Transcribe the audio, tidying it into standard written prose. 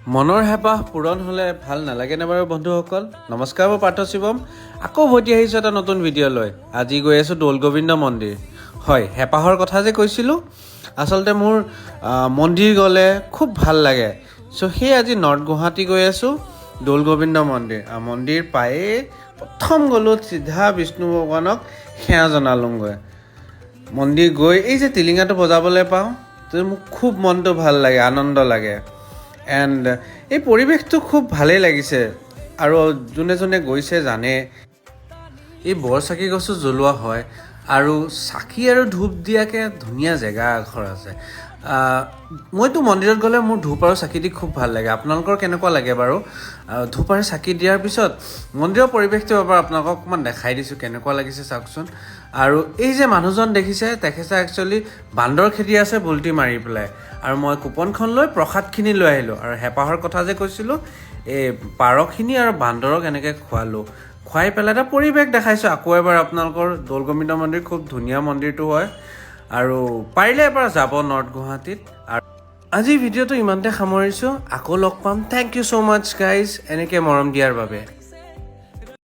মনৰ হেঁপাহ পূৰণ হ'লে ভাল নালাগেনে বাৰু বন্ধুসকল? নমস্কাৰ, মই পাৰ্থ শিৱম। আকৌ উভতি আহিছোঁ এটা নতুন ভিডিঅ' লৈ। আজি গৈ আছোঁ দৌল গোবিন্দ মন্দিৰ। হয়, হেঁপাহৰ কথা যে কৈছিলোঁ, আচলতে মোৰ মন্দিৰ গ'লে খুব ভাল লাগে। চ' সেই আজি নৰ্থ গুৱাহাটী গৈ আছোঁ দৌল গোবিন্দ মন্দিৰ। মন্দিৰ পায়েই প্ৰথম গ'লোঁ চিধা বিষ্ণু ভগৱানক সেৱা জনালোঁগৈ। মন্দিৰ গৈ এই যে টিলিঙাটো বজাবলৈ পাওঁ, তো মোক খুব মনটো ভাল লাগে, আনন্দ লাগে। এণ্ড এই পৰিৱেশটো খুব ভালেই লাগিছে আৰু যোনে যোনে গৈছে জানে এই বৰ চাকি গছো জ্বলোৱা হয় আৰু চাকি আৰু ধূপ দিয়াকৈ ধুনীয়া জেগা এঘৰ আছে। মইতো মন্দিৰত গ'লে মোৰ ধূপ আৰু চাকি দি খুব ভাল লাগে। আপোনালোকৰ কেনেকুৱা লাগে বাৰু? ধূপ আৰু চাকি দিয়াৰ পিছত মন্দিৰৰ পৰিৱেশটো এবাৰ আপোনালোকক অকণমান দেখাই দিছোঁ, কেনেকুৱা লাগিছে চাওকচোন। আৰু এই যে মানুহজন দেখিছে, তেখেতে একচুৱেলি বান্দৰ খেদি আছে বল্টি মাৰি পেলাই। আৰু মই কুপনখন লৈ প্ৰসাদখিনি লৈ আহিলোঁ। আৰু হেঁপাহৰ কথা যে কৈছিলোঁ, এই পাৰখিনি আৰু বান্দৰক এনেকৈ খুৱালোঁ। খুৱাই পেলাই এটা পৰিৱেশ দেখাইছোঁ আকৌ এবাৰ আপোনালোকৰ। দৌল গোবিন্দ মন্দিৰ খুব ধুনীয়া মন্দিৰটো হয় আৰু পাৰিলে এবাৰ যাব নৰ্থ গুৱাহাটীত। আৰু আজি ভিডিঅ'টো ইমানতে সামৰিছোঁ। আকৌ লগ পাম। Thank you so' much guys এনেকৈ মৰম দিয়াৰ বাবে।